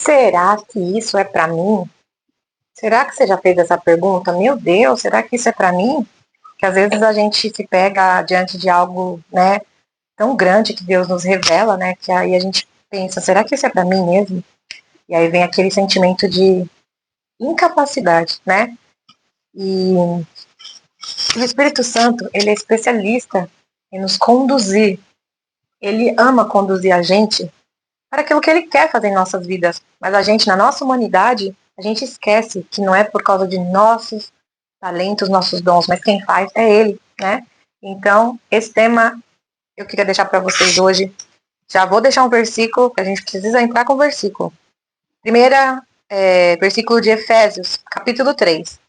será que isso é para mim? Será que você já fez essa pergunta? Meu Deus, será que isso é para mim? Que às vezes a gente se pega diante de algo, né, tão grande que Deus nos revela, né, que aí a gente pensa, será que isso é para mim mesmo? E aí vem aquele sentimento de incapacidade, né? E o Espírito Santo, ele é especialista em nos conduzir. Ele ama conduzir a gente para aquilo que ele quer fazer em nossas vidas. Mas a gente, na nossa humanidade, a gente esquece que não é por causa de nossos talentos, nossos dons, mas quem faz é ele, né? Então, esse tema eu queria deixar para vocês hoje. Já vou deixar um versículo, que a gente precisa entrar com o versículo. Versículo de Efésios, capítulo 3.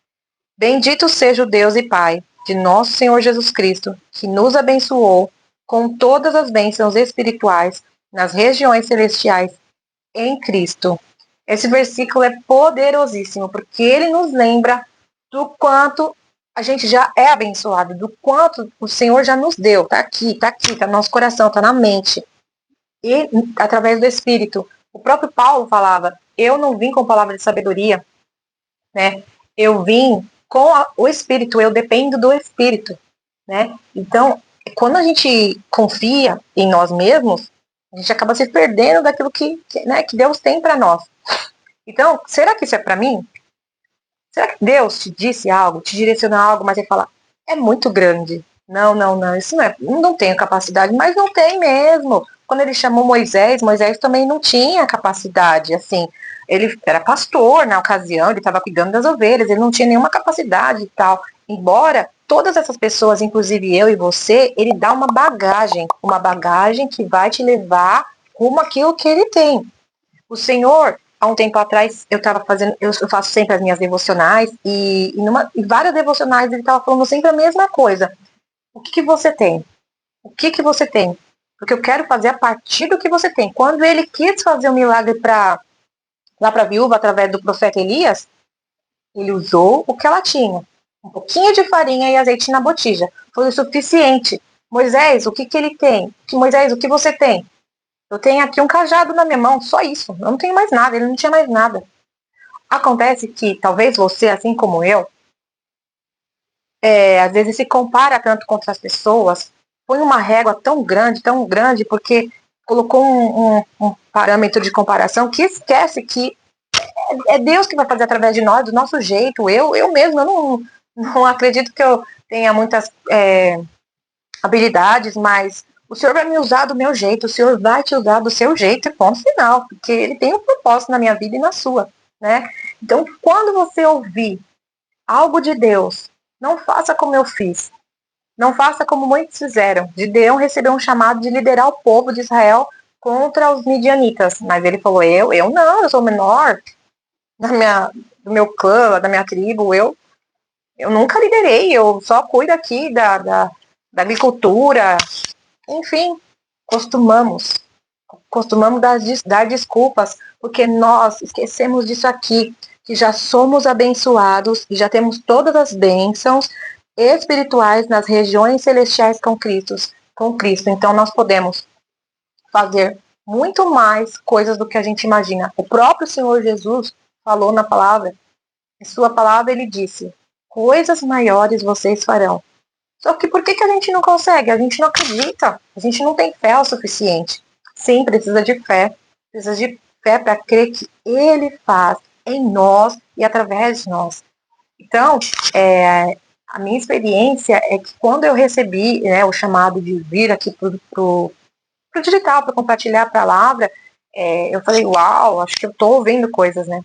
Bendito seja o Deus e Pai de nosso Senhor Jesus Cristo, que nos abençoou com todas as bênçãos espirituais nas regiões celestiais em Cristo. Esse versículo é poderosíssimo, porque ele nos lembra do quanto a gente já é abençoado, do quanto o Senhor já nos deu. Tá no nosso coração, tá na mente. E através do Espírito. O próprio Paulo falava, eu não vim com palavra de sabedoria, né? Eu vim com o Espírito, eu dependo do Espírito, né? Então, quando a gente confia em nós mesmos, a gente acaba se perdendo daquilo que Deus tem para nós. Então, será que isso é para mim? Será que Deus te disse algo, te direcionou algo, mas ele fala, é muito grande. Não, isso não tenho capacidade, mas não tem mesmo. Quando ele chamou Moisés, Moisés também não tinha capacidade, assim, ele era pastor na ocasião, ele estava cuidando das ovelhas, ele não tinha nenhuma capacidade e tal. Embora todas essas pessoas, inclusive eu e você, ele dá uma bagagem que vai te levar rumo àquilo que ele tem. O Senhor, há um tempo atrás, eu faço sempre as minhas devocionais, e várias devocionais ele estava falando sempre a mesma coisa. O que você tem? O que você tem? Porque eu quero fazer a partir do que você tem. Quando ele quis fazer um milagre lá para a viúva, através do profeta Elias, ele usou o que ela tinha. Um pouquinho de farinha e azeite na botija. Foi o suficiente. Moisés, o que ele tem? Moisés, o que você tem? Eu tenho aqui um cajado na minha mão, só isso. Eu não tenho mais nada, ele não tinha mais nada. Acontece que talvez você, assim como eu, às vezes se compara tanto contra as pessoas, põe uma régua tão grande, porque colocou um parâmetro de comparação que esquece que é Deus que vai fazer através de nós, do nosso jeito. Eu mesmo, eu não acredito que eu tenha muitas habilidades, mas o Senhor vai me usar do meu jeito, o Senhor vai te usar do seu jeito, e ponto final, porque Ele tem um propósito na minha vida e na sua, né? Então, quando você ouvir algo de Deus, não faça como eu fiz, não faça como muitos fizeram. Gideão recebeu um chamado de liderar o povo de Israel contra os midianitas, mas ele falou, eu não, eu sou o menor do meu clã, da minha tribo, eu nunca liderei, eu só cuido aqui da agricultura. Enfim, costumamos dar desculpas, porque nós esquecemos disso aqui, que já somos abençoados e já temos todas as bênçãos espirituais nas regiões celestiais com Cristo. Então nós podemos fazer muito mais coisas do que a gente imagina. O próprio Senhor Jesus falou na palavra, em sua palavra ele disse, coisas maiores vocês farão. Só que por que a gente não consegue? A gente não acredita. A gente não tem fé o suficiente. Sim, precisa de fé. Precisa de fé para crer que Ele faz em nós e através de nós. Então, a minha experiência é que quando eu recebi, né, o chamado de vir aqui pro digital, para compartilhar a palavra, eu falei, uau, acho que eu estou ouvindo coisas, né?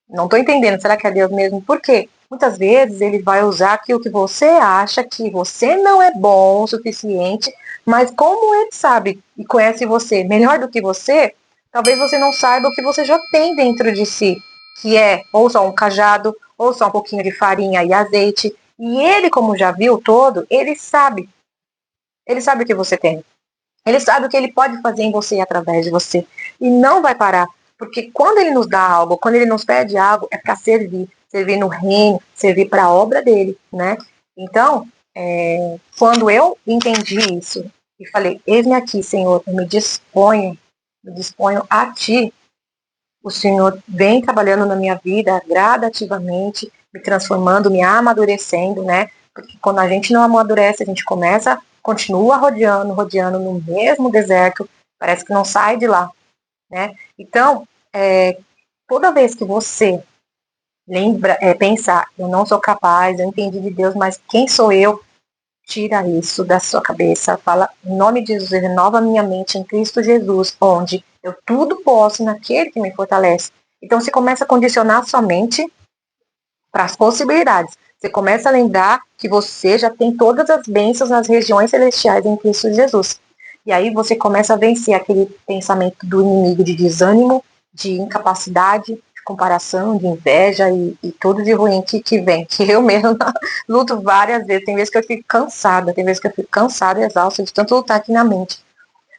Não estou entendendo, será que é Deus mesmo? Por quê? Muitas vezes ele vai usar aquilo que você acha que você não é bom o suficiente, mas como ele sabe e conhece você melhor do que você, talvez você não saiba o que você já tem dentro de si, que é ou só um cajado, ou só um pouquinho de farinha e azeite. E ele, como já viu todo, ele sabe o que você tem. Ele sabe o que ele pode fazer em você e através de você. E não vai parar. Porque quando ele nos dá algo, quando ele nos pede algo, é para servir. Servir no reino, servir para a obra dele, né? Então, quando eu entendi isso e falei, eis-me aqui, Senhor, eu me disponho a ti, o Senhor vem trabalhando na minha vida gradativamente, me transformando, me amadurecendo, né? Porque quando a gente não amadurece, a gente continua rodeando, rodeando no mesmo deserto, parece que não sai de lá, né? Então, toda vez que você pensar, eu não sou capaz, eu entendi de Deus, mas quem sou eu? Tira isso da sua cabeça, fala, em nome de Jesus, renova minha mente em Cristo Jesus, onde eu tudo posso naquele que me fortalece. Então você começa a condicionar sua mente para as possibilidades. Você começa a lembrar que você já tem todas as bênçãos nas regiões celestiais em Cristo Jesus. E aí você começa a vencer aquele pensamento do inimigo de desânimo, de incapacidade, de comparação, de inveja e tudo de ruim que vem. Que eu mesmo luto várias vezes. Tem vezes que eu fico cansada, e exausta de tanto lutar aqui na mente.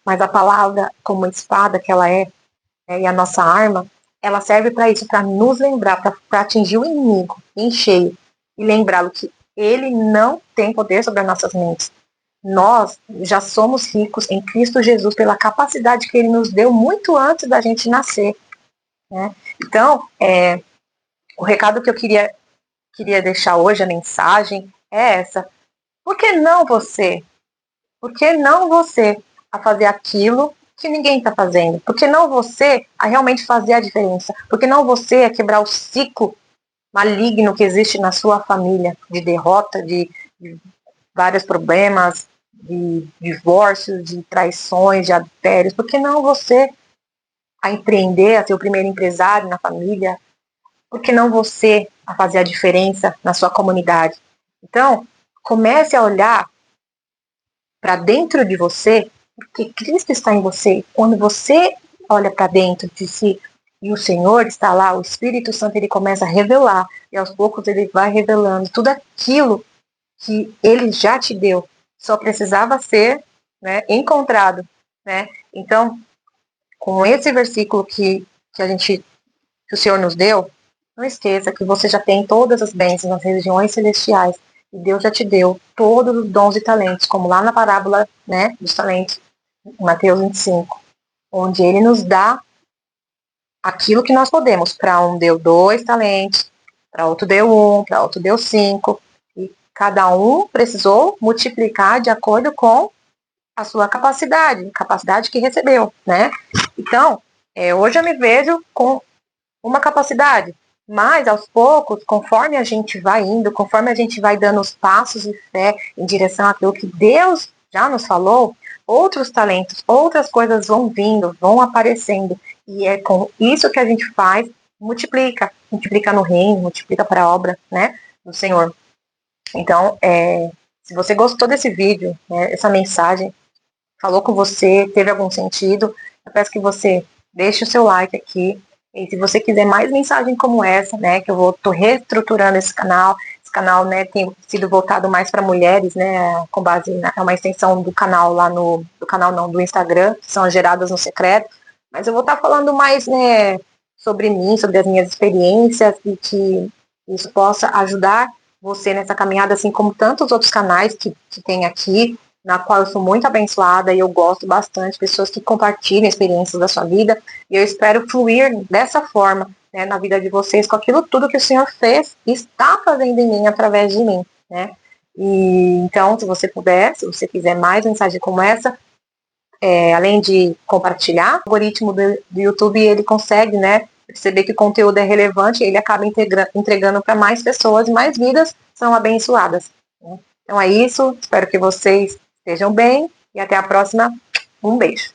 Mas a palavra, como espada que ela é, e a nossa arma, ela serve para isso, para nos lembrar, para atingir o inimigo em cheio e lembrá-lo que ele não tem poder sobre as nossas mentes. Nós já somos ricos em Cristo Jesus pela capacidade que ele nos deu muito antes da gente nascer, né? Então, o recado que eu queria deixar hoje, a mensagem é essa. Por que não você? Por que não você a fazer aquilo que ninguém está fazendo? Por que não você a realmente fazer a diferença? Por que não você a quebrar o ciclo maligno que existe na sua família, de derrota, de vários problemas, de divórcios, de traições, de adultérios? Por que não você a empreender, a ser o primeiro empresário na família? Por que não você a fazer a diferença na sua comunidade? Então, comece a olhar para dentro de você, porque Cristo está em você. Quando você olha para dentro de si e o Senhor está lá, o Espírito Santo ele começa a revelar e aos poucos ele vai revelando tudo aquilo que ele já te deu. Só precisava ser, né, encontrado, né? Então, com esse versículo que o Senhor nos deu, não esqueça que você já tem todas as bênçãos nas regiões celestiais e Deus já te deu todos os dons e talentos, como lá na parábola, né, dos talentos, em Mateus 25, onde ele nos dá aquilo que nós podemos. Para um deu 2 talentos, para outro deu 1, para outro deu 5, e cada um precisou multiplicar de acordo com a sua capacidade que recebeu, né? Então, hoje eu me vejo com uma capacidade, mas aos poucos, conforme a gente vai indo, conforme a gente vai dando os passos de fé em direção àquilo que Deus já nos falou, outros talentos, outras coisas vão vindo, vão aparecendo, e é com isso que a gente faz, multiplica no reino, multiplica para a obra, né, do Senhor. Então, se você gostou desse vídeo, né, essa mensagem falou com você, teve algum sentido, eu peço que você deixe o seu like aqui. E se você quiser mais mensagem como essa, né, que eu tô reestruturando esse canal, né, tem sido voltado mais para mulheres, né, com base é uma extensão do canal lá do Instagram, que são geradas no secreto, mas eu vou estar falando mais, né, sobre mim, sobre as minhas experiências e que isso possa ajudar você nessa caminhada, assim como tantos outros canais que tem aqui, na qual eu sou muito abençoada e eu gosto bastante, pessoas que compartilham experiências da sua vida, e eu espero fluir dessa forma, né, na vida de vocês, com aquilo tudo que o Senhor fez e está fazendo em mim, através de mim, né. E então, se você puder, se você quiser mais mensagem como essa, além de compartilhar, o algoritmo do YouTube, ele consegue, né, perceber que o conteúdo é relevante, ele acaba entregando para mais pessoas e mais vidas são abençoadas, né? Então é isso, espero que vocês estejam bem e até a próxima. Um beijo.